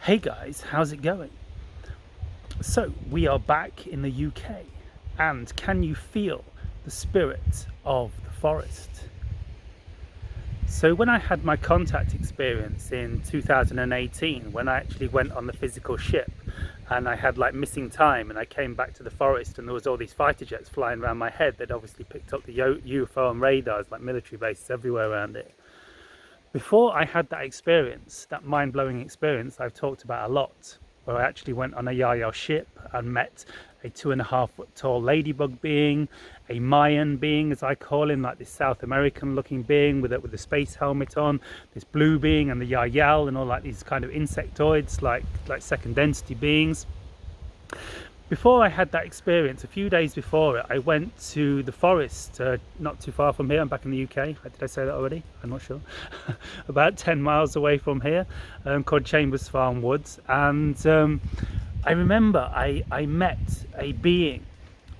Hey guys, how's it going? So, we are back in the UK, and can you feel the spirit of the forest? So, when I had my contact experience in 2018, when I actually went on the physical ship and I had like missing time and I came back to the forest and there was all these fighter jets flying around my head, they'd obviously picked up the UFO and radars, like military bases everywhere around it. Before I had that experience, that mind-blowing experience I've talked about a lot, where I actually went on a Yahyel ship and met a 2.5 foot tall ladybug being, a Mayan being as I call him, like this South American looking being with a space helmet on, this blue being and the Yahyel and all like these kind of insectoids like second density beings. Before I had that experience, a few days before it, I went to the forest, not too far from here. I'm back in the UK. Did I say that already? I'm not sure. About 10 miles away from here, called Chambers Farm Woods. And I remember I met a being.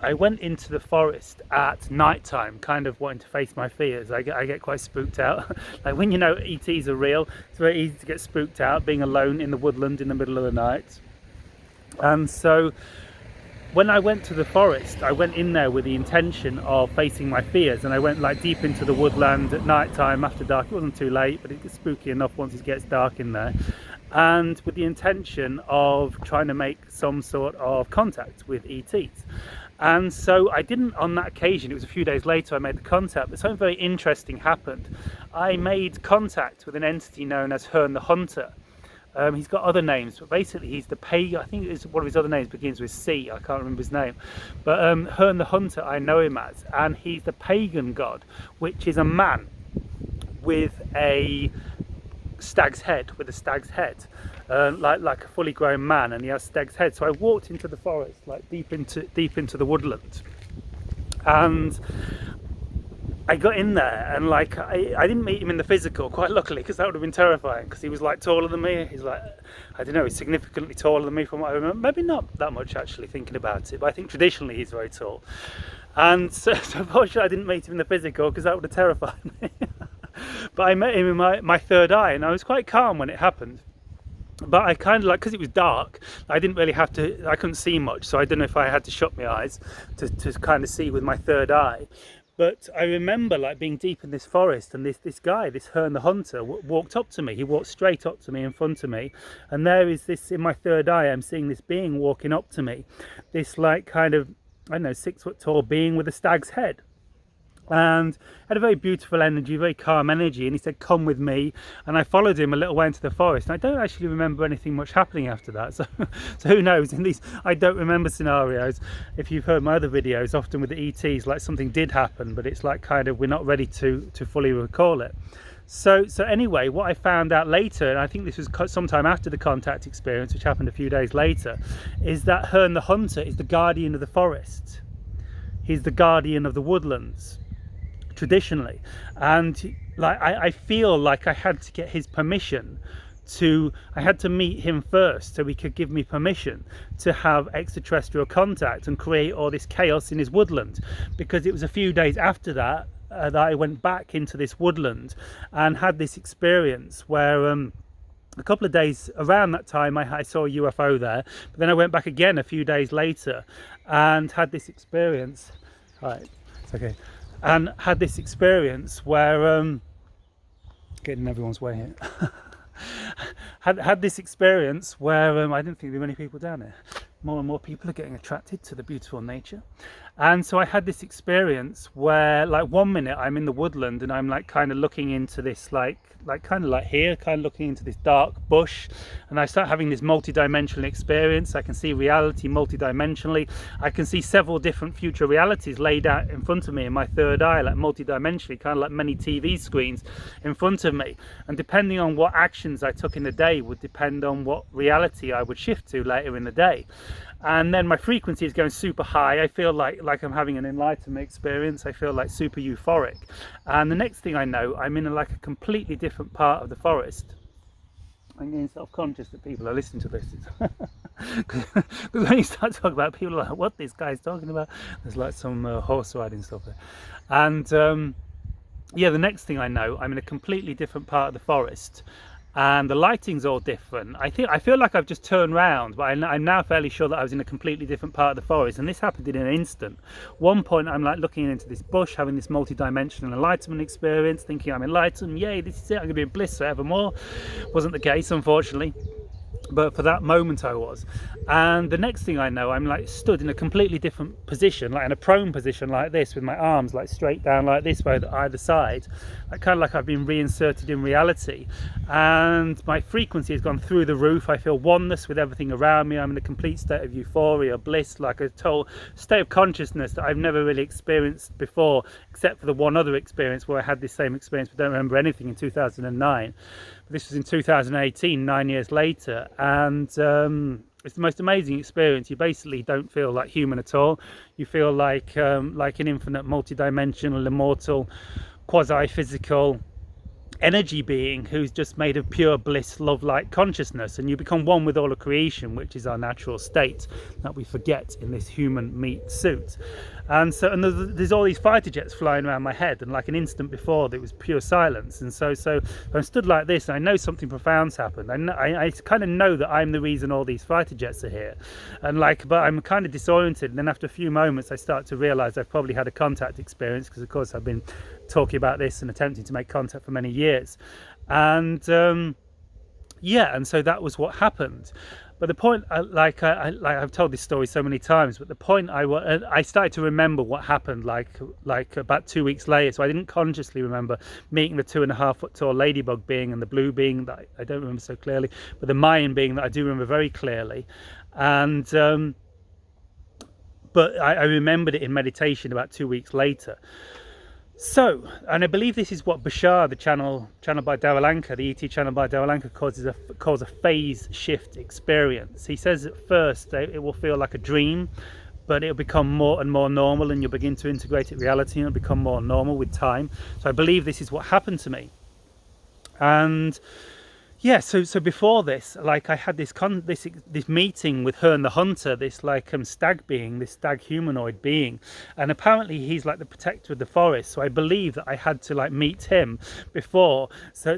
I went into the forest at night time, kind of wanting to face my fears. I get quite spooked out. Like when you know ETs are real, it's very easy to get spooked out being alone in the woodland in the middle of the night. And so when I went to the forest, I went in there with the intention of facing my fears, and I went like deep into the woodland at night time after dark. It wasn't too late, but it was spooky enough once it gets dark in there, and with the intention of trying to make some sort of contact with ETs. And so I didn't on that occasion. It was a few days later I made the contact, but something very interesting happened. I made contact with an entity known as Hearn the Hunter. He's got other names, but basically he's the pagan. I think it's one of his other names begins with C. I can't remember his name, but Hearn the Hunter I know him as, and he's the pagan god, which is a man with a stag's head, like a fully grown man, and he has stag's head. So I walked into the forest, like deep into the woodland, and I got in there, and like I didn't meet him in the physical, quite luckily, because that would have been terrifying, because he was like taller than me. He's like, I don't know, he's significantly taller than me from what I remember. Maybe not that much actually, thinking about it, but I think traditionally he's very tall. And so unfortunately I didn't meet him in the physical, because that would have terrified me. But I met him in my third eye, and I was quite calm when it happened. But I kind of like, because it was dark, I didn't really have to, I couldn't see much, so I don't know if I had to shut my eyes to kind of see with my third eye. But I remember like being deep in this forest, and this guy, this Hearn the Hunter, walked up to me. He walked straight up to me in front of me, and there is this, in my third eye, I'm seeing this being walking up to me. This like kind of, I don't know, 6 foot tall being with a stag's head. And had a very beautiful energy, very calm energy, and he said, come with me. And I followed him a little way into the forest, and I don't actually remember anything much happening after that, so who knows. In these I don't remember scenarios, if you've heard my other videos, often with the ETs, like something did happen, but it's like kind of we're not ready to fully recall it. So anyway, what I found out later, and I think this was sometime after the contact experience, which happened a few days later, is that Hearn the Hunter is the guardian of the forest. He's the guardian of the woodlands, traditionally. And like I feel like I had to get his permission I had to meet him first so he could give me permission to have extraterrestrial contact and create all this chaos in his woodland, because it was a few days after that that I went back into this woodland and had this experience where a couple of days around that time I saw a UFO there, but then I went back again a few days later and had this experience. Right, it's okay. And had this experience where getting in everyone's way here. had this experience where I didn't think there were many people down there. More and more people are getting attracted to the beautiful nature. And so I had this experience where like one minute I'm in the woodland and I'm like kind of looking into this like kind of like here, kind of looking into this dark bush, and I start having this multi-dimensional experience. I can see reality multi-dimensionally. I can see several different future realities laid out in front of me in my third eye, like multi-dimensionally, kind of like many TV screens in front of me. And depending on what actions I took in the day would depend on what reality I would shift to later in the day. And then my frequency is going super high. I feel like I'm having an enlightenment experience. I feel like super euphoric. And the next thing I know, I'm in like a completely different part of the forest. I'm getting self-conscious that people are listening to this. Because when you start talking about it, people are like, what this guy's talking about? There's like some horse riding stuff there. And yeah, the next thing I know, I'm in a completely different part of the forest. and the lighting's all different. I feel like I've just turned round, but I'm now fairly sure that I was in a completely different part of the forest, and this happened in an instant. One point I'm like looking into this bush, having this multi-dimensional enlightenment experience, thinking I'm enlightened, yay, this is it, I'm gonna be in bliss forevermore. Wasn't the case, unfortunately, but for that moment I was. And the next thing I know, I'm like stood in a completely different position, like in a prone position like this, with my arms like straight down like this by either side, like kind of like I've been reinserted in reality, and my frequency has gone through the roof. I feel oneness with everything around me. I'm in a complete state of euphoria, bliss, like a total state of consciousness that I've never really experienced before, except for the one other experience where I had this same experience but don't remember anything, in 2009. This was in 2018, 9 years later, and it's the most amazing experience. You basically don't feel like human at all. You feel like an infinite, multi-dimensional, immortal, quasi-physical energy being who's just made of pure bliss, love, light consciousness, and you become one with all of creation, which is our natural state that we forget in this human meat suit. And so, and there's all these fighter jets flying around my head, and like an instant before there was pure silence. And so I'm stood like this, and I know something profound's happened. I kind of know that I'm the reason all these fighter jets are here, and but I'm kind of disoriented. And then after a few moments I start to realize I've probably had a contact experience, because of course I've been talking about this and attempting to make contact for many years. And yeah, and so that was what happened. But the point, I've told this story so many times, but the point I started to remember what happened like about 2 weeks later. So I didn't consciously remember meeting the 2.5 foot tall ladybug being and the blue being that I don't remember so clearly, but the Mayan being that I do remember very clearly. And but I remembered it in meditation about 2 weeks later. So, and I believe this is what Bashar, the channel by Darryl Anka, the ET channel by Darryl Anka, calls a phase shift experience. He says at first it will feel like a dream, but it'll become more and more normal, and you'll begin to integrate it with reality, and it'll become more normal with time. So I believe this is what happened to me. And yeah, so before this, like I had this meeting with Hearn the Hunter, this stag being, this stag humanoid being, and apparently he's like the protector of the forest. So I believe that I had to like meet him before. So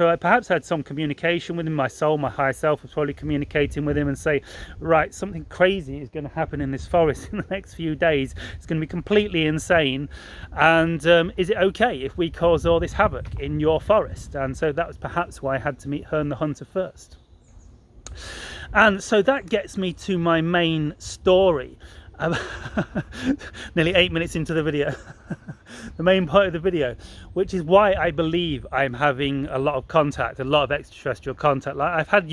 I perhaps had some communication with him. My soul, my higher self, was probably communicating with him and say, right, something crazy is going to happen in this forest in the next few days. It's going to be completely insane, and is it okay if we cause all this havoc in your forest? And so that was perhaps why I had to meet Hearn the Hunter first. And so that gets me to my main story. Nearly 8 minutes into the video. The main part of the video, which is why I believe I'm having a lot of contact, a lot of extraterrestrial contact. Like I've had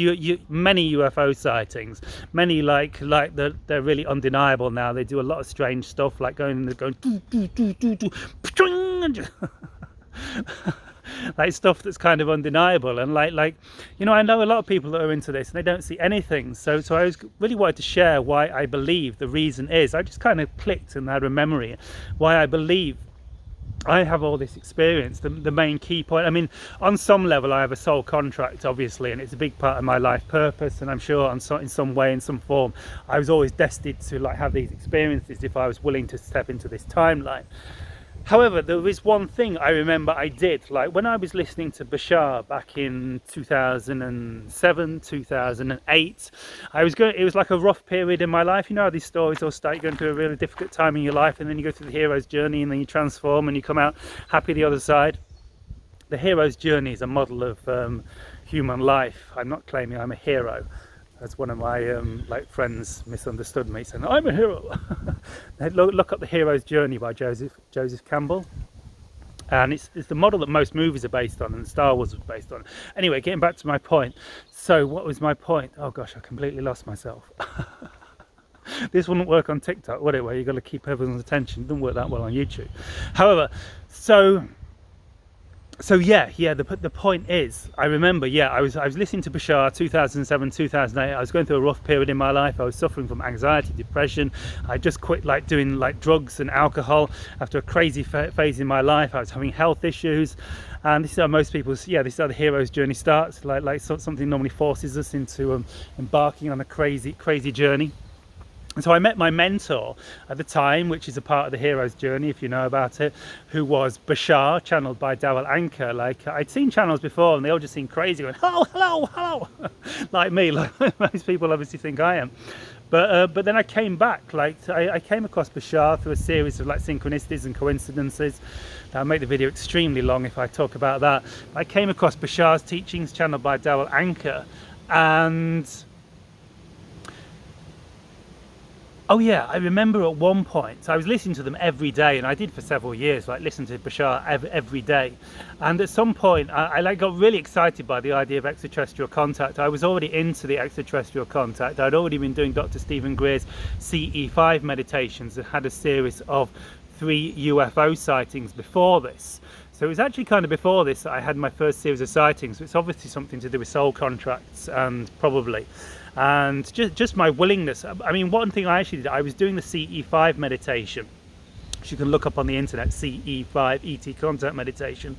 many UFO sightings, many like they're really undeniable now. They do a lot of strange stuff, like going like stuff that's kind of undeniable. And like you know, I know a lot of people that are into this and they don't see anything. So I was really wanted to share why I believe the reason is. I just kind of clicked and had a memory why I believe I have all this experience. The main key point, I mean, on some level I have a soul contract, obviously, and it's a big part of my life purpose, and I'm sure in some way, in some form, I was always destined to like have these experiences if I was willing to step into this timeline. However, there is one thing I remember I did, like when I was listening to Bashar back in 2007, 2008, it was like a rough period in my life. You know how these stories all start going through a really difficult time in your life, and then you go through the hero's journey, and then you transform and you come out happy the other side. The hero's journey is a model of human life. I'm not claiming I'm a hero, as one of my friends misunderstood me, saying I'm a hero. Look up The Hero's Journey by Joseph Campbell, and it's the model that most movies are based on, and Star Wars was based on. Anyway, getting back to my point. So what was my point? Oh gosh, I completely lost myself. This wouldn't work on TikTok, would it, where you've got to keep everyone's attention? It doesn't work that well on YouTube. However, so yeah, the point is, I remember, I was listening to Bashar 2007, 2008. I was going through a rough period in my life. I was suffering from anxiety, depression. I just quit doing drugs and alcohol after a crazy phase in my life. I was having health issues, and this is how most people's, this is how the hero's journey starts. Something normally forces us into embarking on a crazy journey. And so I met my mentor at the time, which is a part of the hero's journey, if you know about it, who was Bashar, channeled by Daryl Anchor. Like, I'd seen channels before and they all just seemed crazy, going, hello, hello, hello, like me, like most people obviously think I am. But then I came back, like I came across Bashar through a series of like synchronicities and coincidences. That'll make the video extremely long if I talk about that. I came across Bashar's teachings channeled by Daryl Anchor, and oh yeah, I remember at one point, so I was listening to them every day, and I did for several years, like listen to Bashar every day. And at some point, I like got really excited by the idea of extraterrestrial contact. I was already into the extraterrestrial contact. I'd already been doing Dr. Stephen Greer's CE5 meditations and had a series of 3 UFO sightings before this. So it was actually kind of before this that I had my first series of sightings. It's obviously something to do with soul contracts, and probably. And just my willingness. I mean, one thing I actually did, I was doing the CE5 meditation, which you can look up on the internet, CE5 ET contact meditation.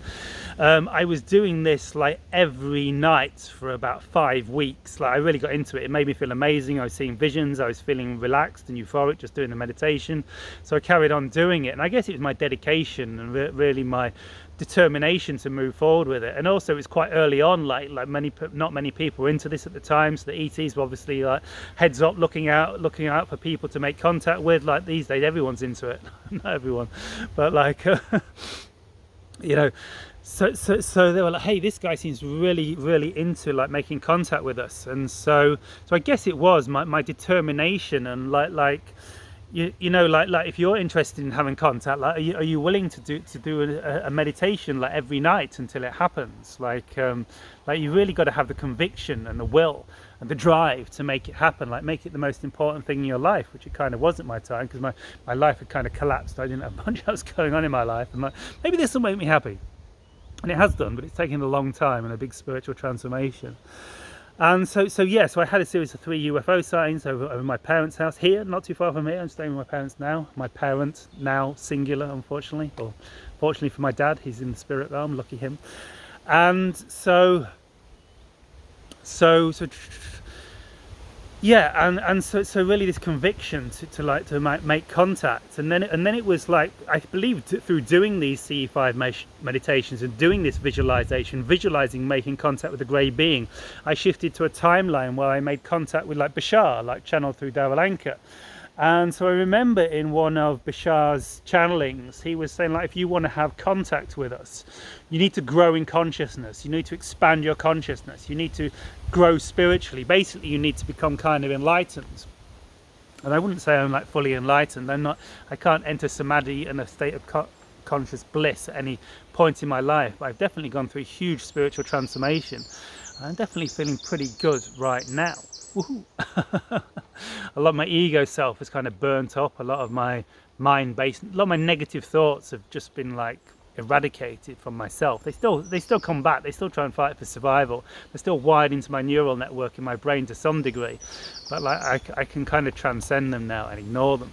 I was doing this like every night for about 5 weeks. Like, I really got into it. It made me feel amazing. I was seeing visions. I was feeling relaxed and euphoric just doing the meditation. So I carried on doing it. And I guess it was my dedication and really my determination to move forward with it. And also it's quite early on, like not many people were into this at the time, so the ETs were obviously like heads up, looking out for people to make contact with. Like these days everyone's into it. Not everyone, but like you know, so they were like, hey, this guy seems really into like making contact with us. And so I guess it was my determination and like you know, like if you're interested in having contact, like are you willing to do a meditation like every night until it happens? Like you really got to have the conviction and the will and the drive to make it happen, like make it the most important thing in your life, which it kind of was at my time, because my life had kind of collapsed. I didn't have much else going on in my life, and like, maybe this will make me happy, and it has done, but it's taken a long time and a big spiritual transformation. And so I had a series of 3 UFO sightings over my parents' house here, not too far from here. I'm staying with my parents now. My parent, now singular, unfortunately, or fortunately for my dad, he's in the spirit realm, lucky him. And so yeah, and so really this conviction to make contact, and then it was like, I believe through doing these CE5 meditations and doing this visualizing making contact with the grey being, I shifted to a timeline where I made contact with like Bashar, like channeled through Daryl Anchor. And so I remember in one of Bashar's channelings, he was saying, like, if you want to have contact with us, you need to grow in consciousness. You need to expand your consciousness. You need to grow spiritually. Basically, you need to become kind of enlightened. And I wouldn't say I'm like fully enlightened. I can't enter samadhi in a state of conscious bliss at any point in my life. But I've definitely gone through a huge spiritual transformation. I'm definitely feeling pretty good right now. Woohoo. A lot of my ego self has kind of burnt up. A lot of my mind-based, a lot of my negative thoughts have just been like eradicated from myself. They still come back. They still try and fight for survival. They're still wired into my neural network in my brain to some degree, but like I can kind of transcend them now and ignore them.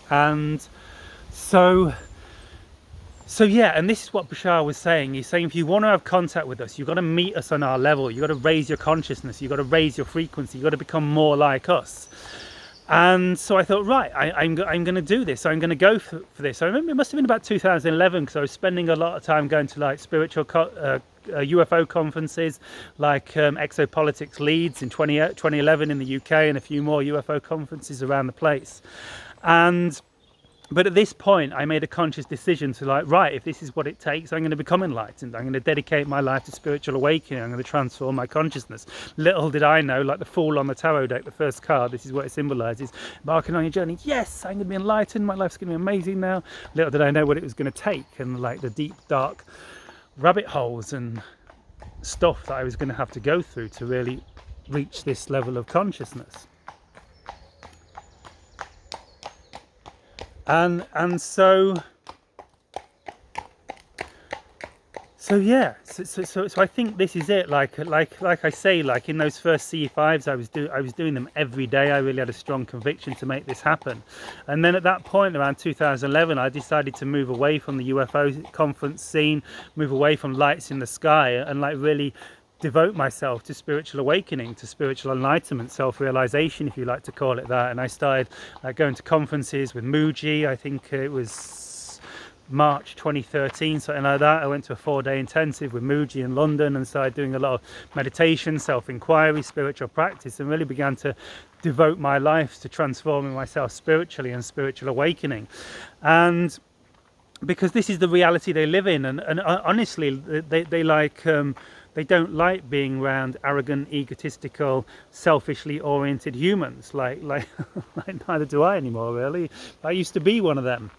And so yeah, and this is what Bashar was saying. He's saying, if you want to have contact with us, you've got to meet us on our level. You've got to raise your consciousness. You've got to raise your frequency. You've got to become more like us. And so I thought, right, I'm going to do this. I'm going to go for this. I remember it must have been about 2011, because I was spending a lot of time going to like spiritual UFO conferences, like Exopolitics Leeds in 2011 in the UK, and a few more UFO conferences around the place. But at this point, I made a conscious decision to like, right, if this is what it takes, I'm going to become enlightened. I'm going to dedicate my life to spiritual awakening. I'm going to transform my consciousness. Little did I know, like the Fool on the tarot deck, the first card, this is what it symbolizes. Embarking on your journey. Yes, I'm going to be enlightened. My life's going to be amazing now. Little did I know what it was going to take, and like the deep, dark rabbit holes and stuff that I was going to have to go through to really reach this level of consciousness. And so yeah, so I think this is it. Like I say, like in those first CE5s, I was doing them every day. I really had a strong conviction to make this happen. And then at that point, around 2011, I decided to move away from the UFO conference scene, move away from lights in the sky, and like really devote myself to spiritual awakening, to spiritual enlightenment, self-realization, if you like to call it that. And I started going to conferences with Muji. I think it was March 2013, something like that. I went to a 4-day intensive with Muji in London and started doing a lot of meditation, self-inquiry, spiritual practice, and really began to devote my life to transforming myself spiritually and spiritual awakening. And because this is the reality they live in, and honestly, they don't like being around arrogant, egotistical, selfishly oriented humans. Like neither do I anymore, really. I used to be one of them.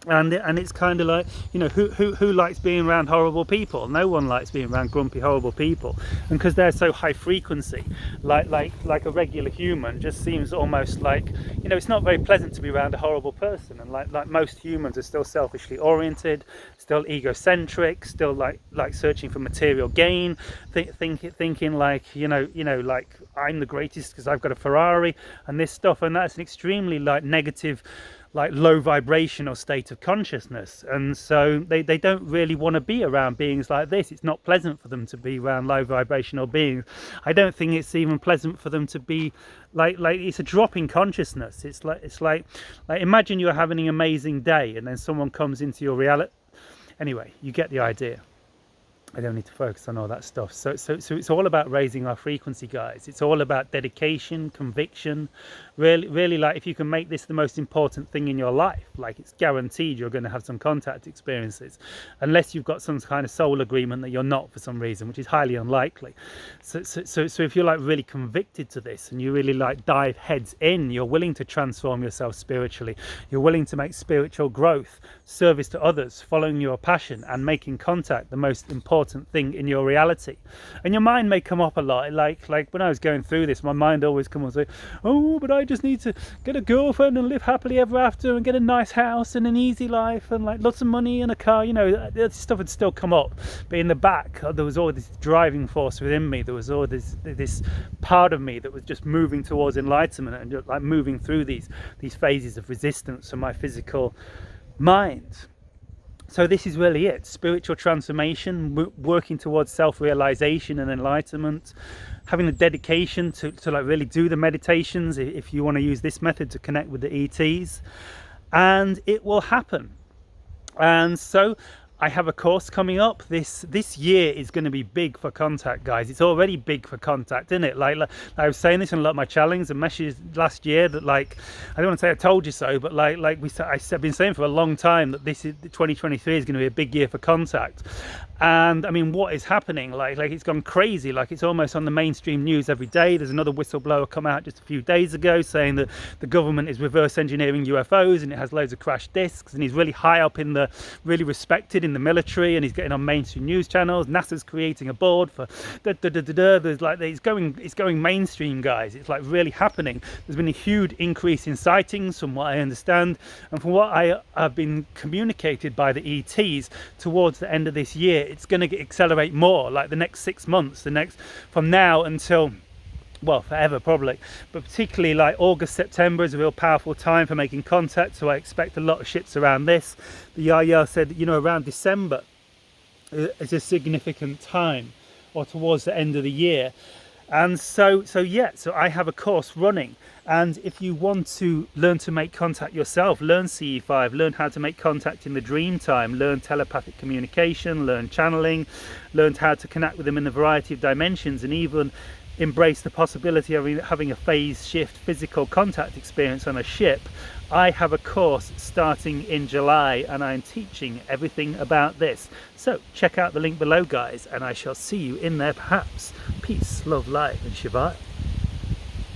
And it's kind of like, you know, who likes being around horrible people? No one likes being around grumpy, horrible people. And because they're so high frequency, like a regular human, just seems almost like, you know, it's not very pleasant to be around a horrible person. And like most humans are still selfishly oriented, still egocentric, still like searching for material gain, thinking like, you know, like I'm the greatest because I've got a Ferrari and this stuff. And that's an extremely like negative, like low vibrational state of consciousness, and so they don't really want to be around beings like this. It's not pleasant for them to be around low vibrational beings. I don't think it's even pleasant for them to be like it's a drop in consciousness. It's like imagine you're having an amazing day and then someone comes into your reality. Anyway, you get the idea. I don't need to focus on all that stuff. So it's all about raising our frequency, guys. It's all about dedication, conviction. Really, like if you can make this the most important thing in your life, like it's guaranteed you're going to have some contact experiences, unless you've got some kind of soul agreement that you're not for some reason, which is highly unlikely. So if you're like really convicted to this and you really like dive heads in, you're willing to transform yourself spiritually, you're willing to make spiritual growth, service to others, following your passion and making contact the most important thing in your reality. And your mind may come up a lot, like when I was going through this, my mind always comes and say, oh, but I just need to get a girlfriend and live happily ever after and get a nice house and an easy life and like lots of money and a car, you know, that stuff would still come up. But in the back, there was all this driving force within me. There was all this part of me that was just moving towards enlightenment and just like moving through these phases of resistance from my physical mind. So this is really it: spiritual transformation, working towards self-realization and enlightenment, having the dedication to like really do the meditations if you want to use this method to connect with the ETs, and it will happen. And so I have a course coming up. This year is going to be big for contact, guys. It's already big for contact, isn't it? Like I was saying this in a lot of my challenges and messages last year that like, I don't want to say I told you so, but I've been saying for a long time that 2023 is going to be a big year for contact. And I mean, what is happening? Like it's gone crazy. Like it's almost on the mainstream news every day. There's another whistleblower come out just a few days ago saying that the government is reverse engineering UFOs and it has loads of crash discs, and he's really high up in the, really respected in the military, and he's getting on mainstream news channels. NASA's creating a board for There's like, it's going mainstream, guys. It's like really happening. There's been a huge increase in sightings from what I understand, and from what I have been communicated by the ETs towards the end of this year. It's going to accelerate more, like the next 6 months, from now until, well, forever probably, but particularly like August, September is a real powerful time for making contact. So I expect a lot of ships around this. The Yaya said that, you know, around December is a significant time, or towards the end of the year. And so I have a course running, and if you want to learn to make contact yourself, learn CE5, learn how to make contact in the dream time, learn telepathic communication, learn channeling, learn how to connect with them in a variety of dimensions, and even embrace the possibility of having a phase shift physical contact experience on a ship, I have a course starting in July, and I'm teaching everything about this. So check out the link below, guys, and I shall see you in there perhaps. Peace, love, light, and Shiva.